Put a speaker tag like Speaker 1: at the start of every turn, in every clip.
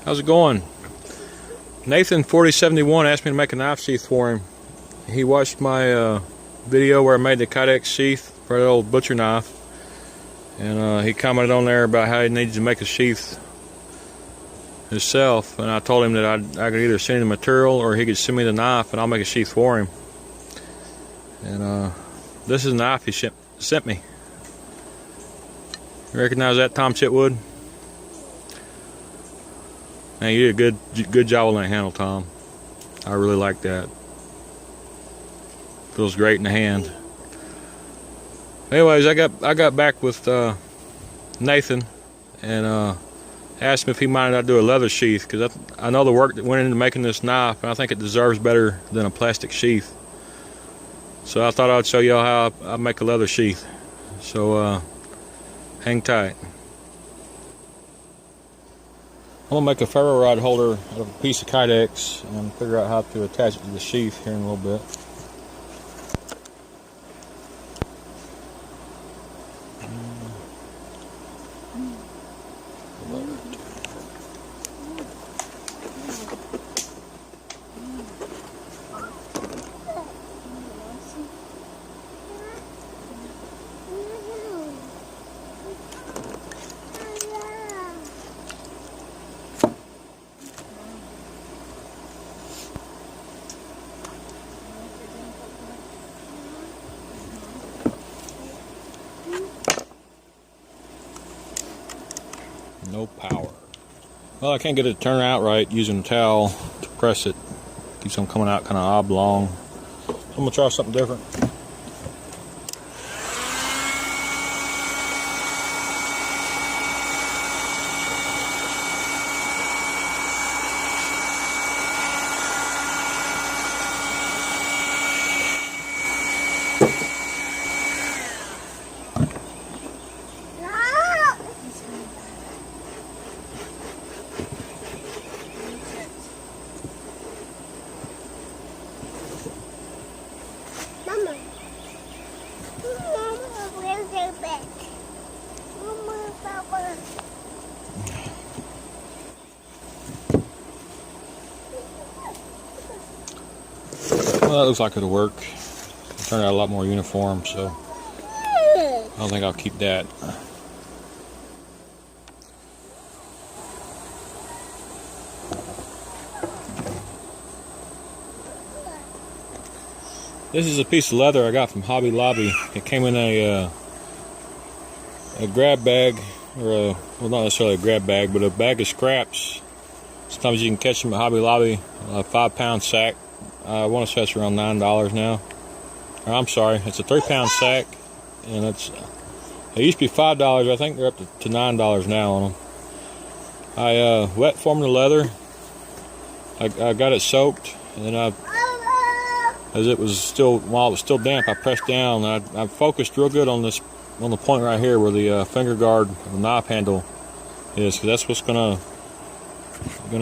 Speaker 1: How's it going? Nathan 4071 asked me to make a knife sheath for him. He watched my video where I made the kydex sheath for the old butcher knife, and he commented on there about how he needs to make a sheath himself, and I told him that I could either send him the material or he could send me the knife and I'll make a sheath for him. And this is the knife he sent me. You recognize that, Tom Chitwood? Man, you did a good job on that handle, Tom. I really like that. Feels great in the hand. Anyways, I got back with Nathan and asked him if he minded I do a leather sheath, because I know the work that went into making this knife, and I think it deserves better than a plastic sheath. So I thought I'd show y'all how I make a leather sheath. So hang tight. I'm gonna make a ferro rod holder out of a piece of kydex and figure out how to attach it to the sheath here in a little bit. No power. Well, I can't get it to turn out right using a towel to press it. Keeps on coming out kind of oblong. So I'm gonna try something different. Well, that looks like it'll work. It'll turn out a lot more uniform, so I don't think I'll keep that. This is a piece of leather I got from Hobby Lobby. It came in a grab bag, or well, not necessarily a grab bag, but a bag of scraps. Sometimes you can catch them at Hobby Lobby, a 5-pound sack. I want to say it's around $9 now. Or, I'm sorry, it's a 3-pound sack, and it used to be $5. I think they're up to $9 now on them. I wet formed the leather. I got it soaked, and then while it was still damp, I pressed down. And I focused real good on the point right here where the finger guard of the knife handle is, because that's what's gonna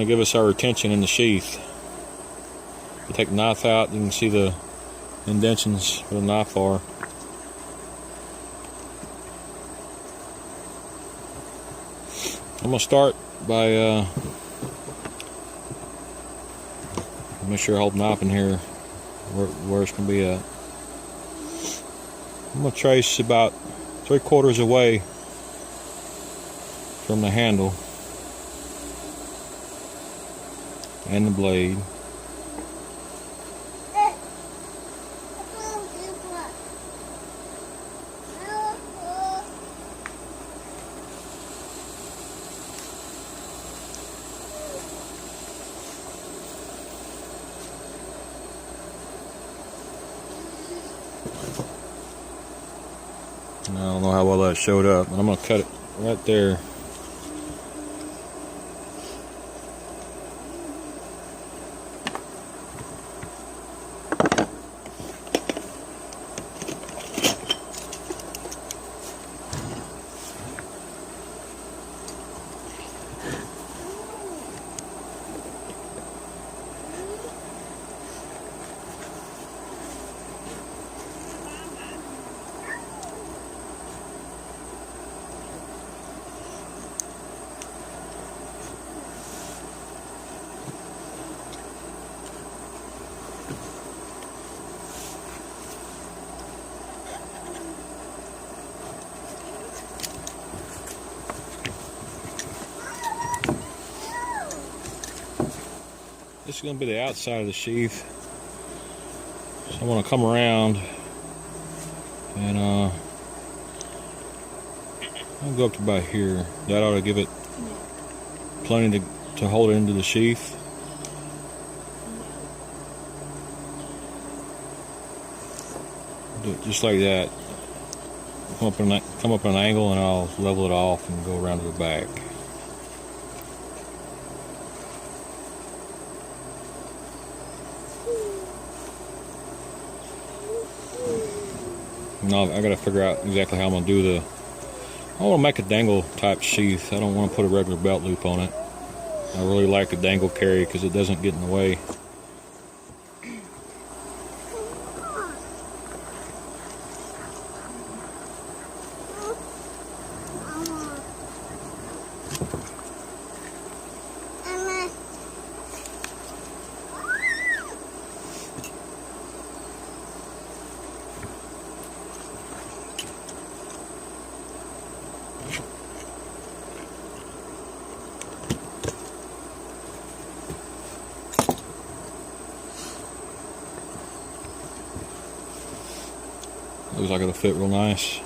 Speaker 1: give us our retention in the sheath. If you take the knife out, you can see the indentions where the knife are. I'm gonna start by make sure I hold the knife in here where it's gonna be at. I'm gonna trace about 3/4 away from the handle and the blade. I don't know how well that showed up, but I'm going to cut it right there. this is going to be the outside of the sheath. So I'm going to come around and I'll go up to about here. That ought to give it plenty to hold it into the sheath. Do it just like that. Come up at an angle and I'll level it off and go around to the back. Now I gotta figure out exactly how I'm gonna do I want to make a dangle type sheath. I don't want to put a regular belt loop on it. I really like a dangle carry because it doesn't get in the way. Looks like it'll fit real nice.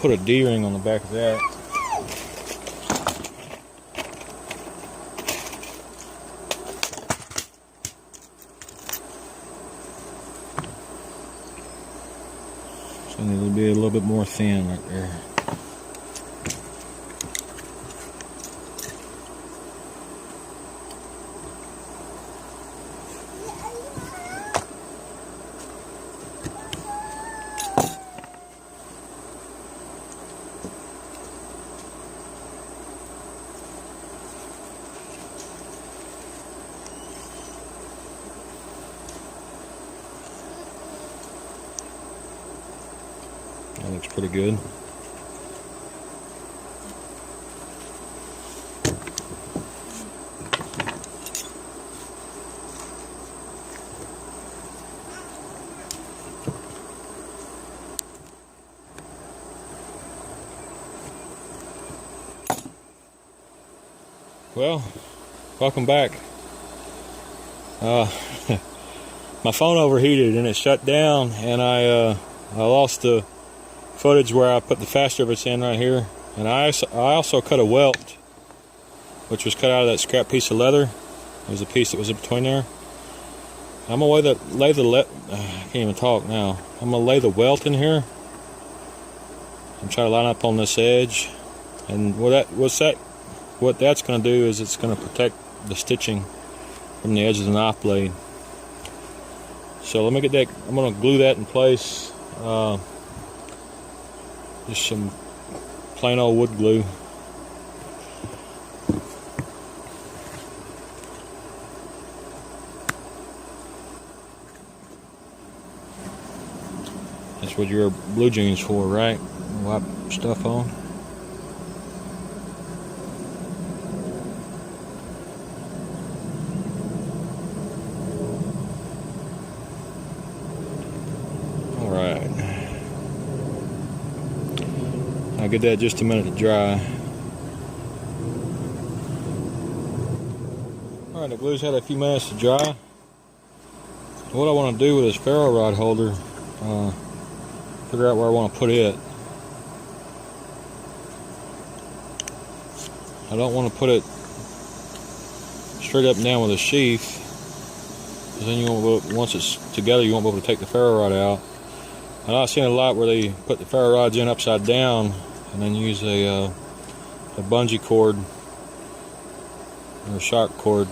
Speaker 1: Put a D-ring on the back of that. So it'll be a little bit more thin right there. That looks pretty good. Well, welcome back. My phone overheated and it shut down, and I lost the footage where I put the fast rivets in right here, and I also cut a welt, which was cut out of that scrap piece of leather. There's a piece that was in between there. I'm gonna I can't even talk now. I'm gonna lay the welt in here and try to line up on this edge. And what that's gonna do is it's gonna protect the stitching from the edge of the knife blade. So let me get that. I'm gonna glue that in place. Just some plain old wood glue. That's what your blue jeans for, right? Wipe stuff on. All right. I'll give that just a minute to dry. Alright, the glue's had a few minutes to dry. What I want to do with this ferro rod holder, figure out where I want to put it. I don't want to put it straight up and down with a sheath. because then you won't be able, once it's together, you won't be able to take the ferro rod out. And I've seen a lot where they put the ferro rods in upside down and then use a bungee cord or a shock cord,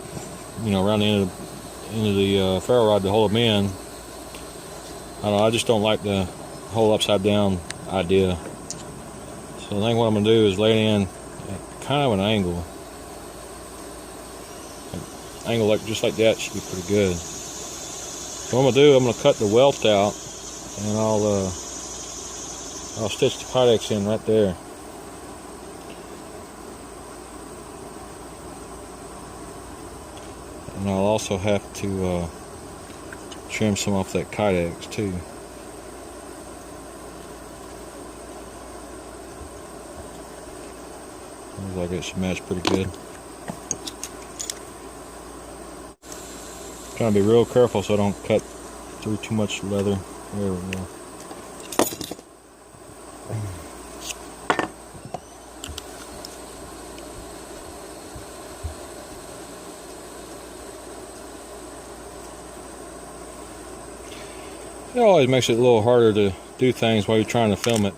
Speaker 1: you know, around the end of the ferro rod to hold them in. I don't know, I just don't like the whole upside down idea. So I think what I'm going to do is lay it in at kind of an angle. Angle like just like that should be pretty good. So what I'm going to do, I'm going to cut the welt out, and I'll stitch the kydex in right there. And I'll also have to trim some off that kydex too. Looks like it should match pretty good. Trying to be real careful so I don't cut through too much leather. There we go. It always makes it a little harder to do things while you're trying to film it.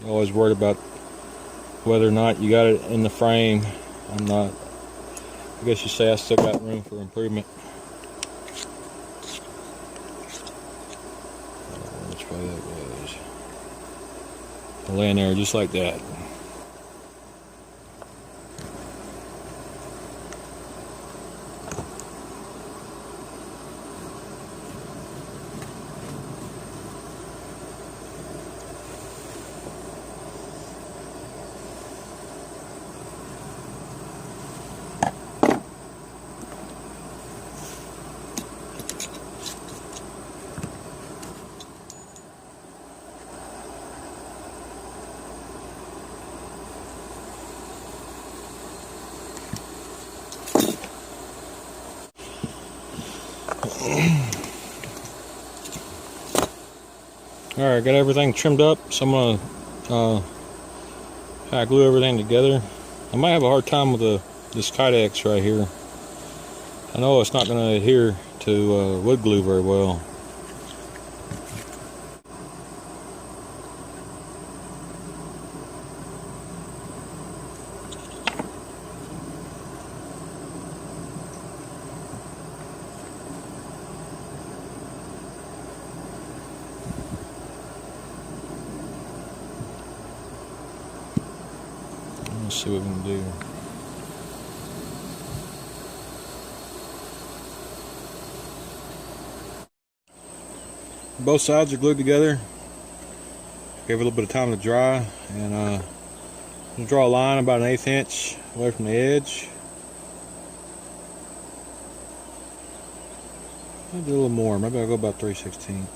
Speaker 1: You're always worried about whether or not you got it in the frame. I'm not. I guess you say I still got room for improvement. Which way that goes. I'll lay in there just like that. Alright, got everything trimmed up, so I'm going to hot glue everything together. I might have a hard time with this kydex right here. I know it's not going to adhere to wood glue very well. Let's see what we can do. Both sides are glued together. Give it a little bit of time to dry, and we'll draw a line about 1/8 inch away from the edge. I'll do a little more. Maybe I'll go about 3/16.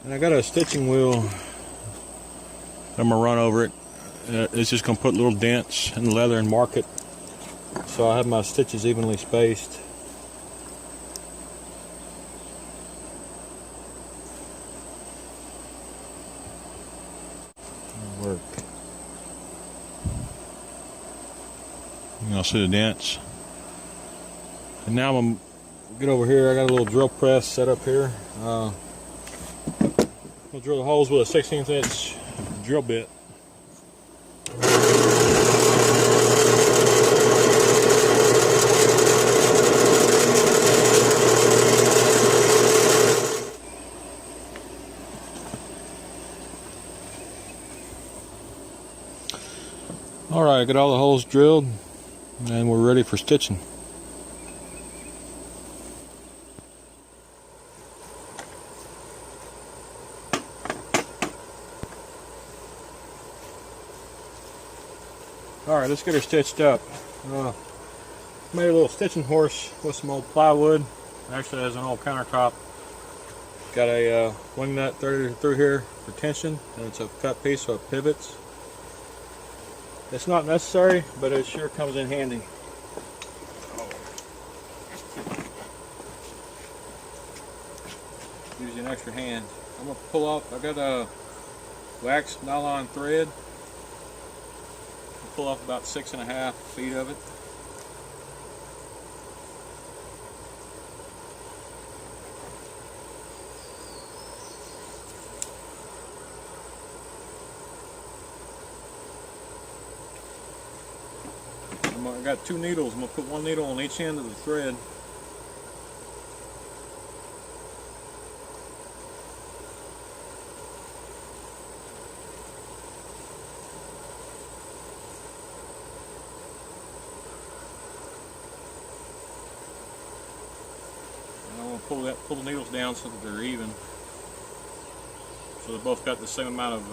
Speaker 1: And I got a stitching wheel. I'm gonna run over it. It's just going to put little dents in the leather and mark it, so I have my stitches evenly spaced. It'll work. You'll see the dents. And now I'm going to get over here. I got a little drill press set up here. We'll drill the holes with a 16th inch drill bit. Alright, got all the holes drilled and we're ready for stitching. Alright, let's get her stitched up. Made a little stitching horse with some old plywood. Actually has an old countertop. Got a wing nut through here for tension, and it's a cut piece so it pivots. It's not necessary, but it sure comes in handy. Gives you an extra hand. I'm going to pull off, I got a wax nylon thread. Pull off about 6.5 feet of it. I got 2 needles. I'm going to put 1 needle on each end of the thread. And I'm going to pull the needles down so that they're even. So they both got the same amount of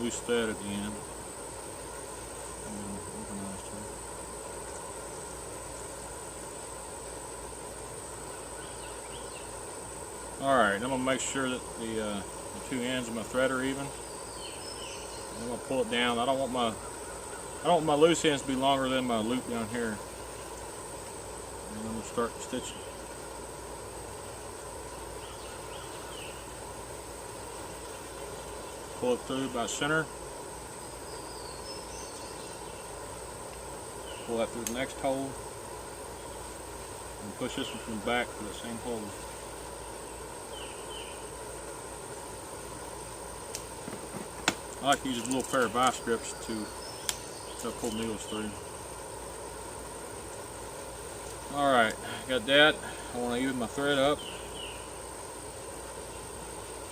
Speaker 1: loose thread at the end. Alright, I'm going to make sure that the 2 ends of my thread are even. I'm going to pull it down. I don't want my loose ends to be longer than my loop down here. And I'm going to start stitching. Pull it through about center. Pull that through the next hole. And push this one from the back to the same hole. I like to use a little pair of vice grips to pull needles through. Alright, got that. I want to even my thread up.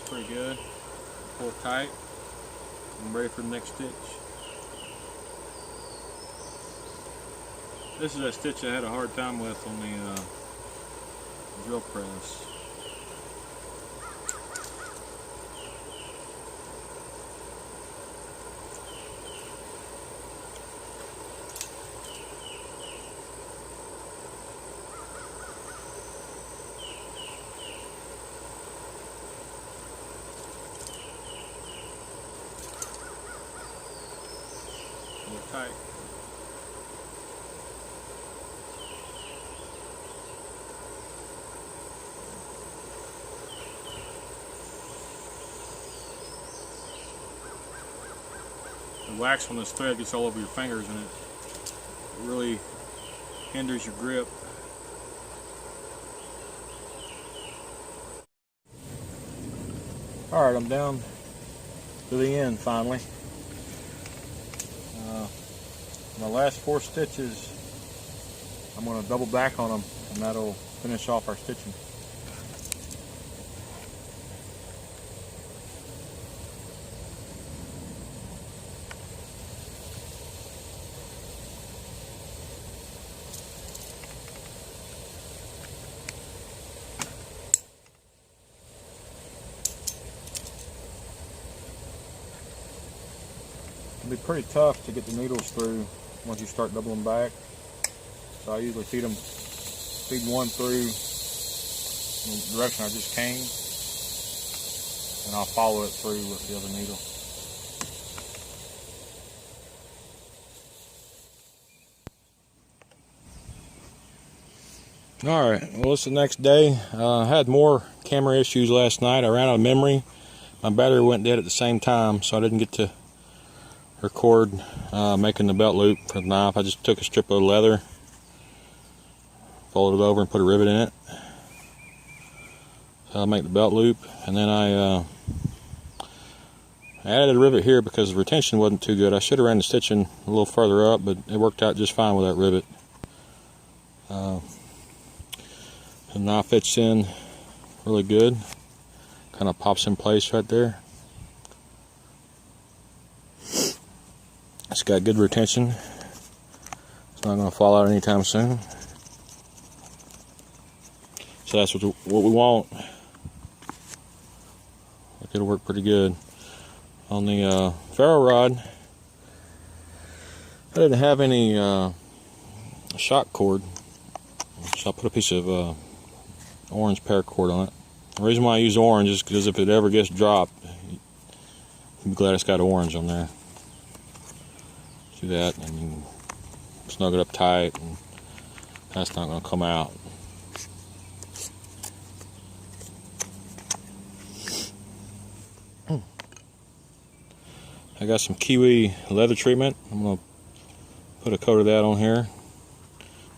Speaker 1: It's pretty good. Pull it tight. I'm ready for the next stitch. This is a stitch I had a hard time with on the drill press. Pull it tight. The wax on this thread gets all over your fingers and it really hinders your grip. Alright, I'm down to the end finally. My last 4 stitches, I'm going to double back on them and that'll finish off our stitching. It'll be pretty tough to get the needles through once you start doubling back. So I usually feed one through the direction I just came, and I'll follow it through with the other needle. Alright, well it's the next day. I had more camera issues last night. I ran out of memory. My battery went dead at the same time, so I didn't get to record making the belt loop for the knife. I just took a strip of leather, folded it over and put a rivet in it. So I'll make the belt loop, and then I added a rivet here because the retention wasn't too good. I should have ran the stitching a little further up, but it worked out just fine with that rivet. The knife fits in really good, kind of pops in place right there. It's got good retention. It's not going to fall out anytime soon. So that's what we want. It'll work pretty good. On the Ferro rod, I didn't have any shock cord, so I put a piece of orange paracord on it. The reason why I use orange is because if it ever gets dropped, you'll be glad it's got orange on there. Do that and you snug it up tight, and that's not going to come out. I got some kiwi leather treatment. I'm going to put a coat of that on here,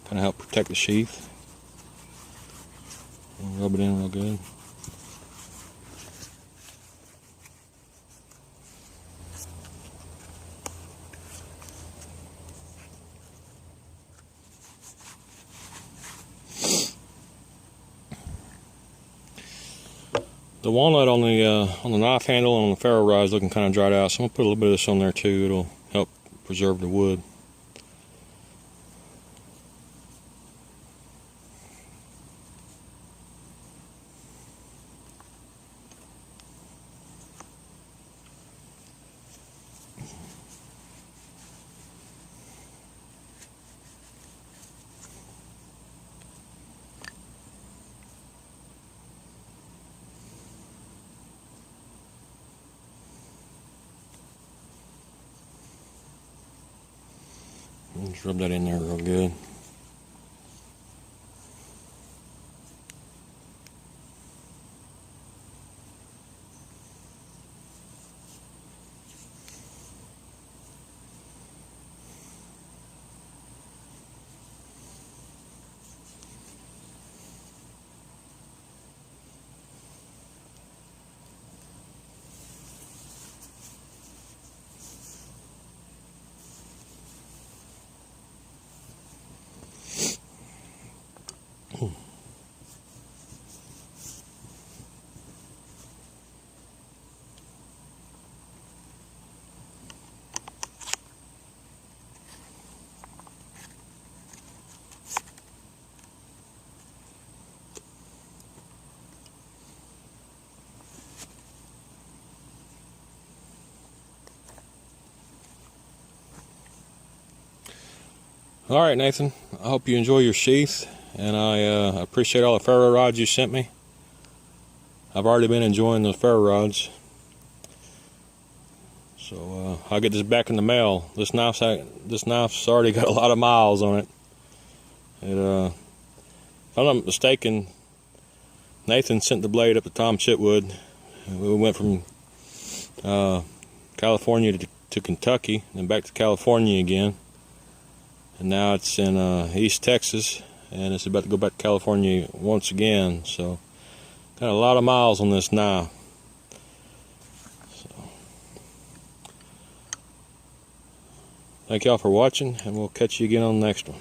Speaker 1: kind of help protect the sheath. And rub it in real good. The walnut on the knife handle and on the ferro rod is looking kind of dried out, so I'm gonna put a little bit of this on there too. It'll help preserve the wood. Just rub that in there real good. All right, Nathan, I hope you enjoy your sheath, and I appreciate all the ferro rods you sent me. I've already been enjoying the ferro rods, so I'll get this back in the mail. This knife's already got a lot of miles on it. If I'm not mistaken, Nathan sent the blade up to Tom Chitwood. We went from California to Kentucky, and back to California again. And now it's in East Texas, and it's about to go back to California once again. So, got a lot of miles on this knife. So, thank y'all for watching, and we'll catch you again on the next one.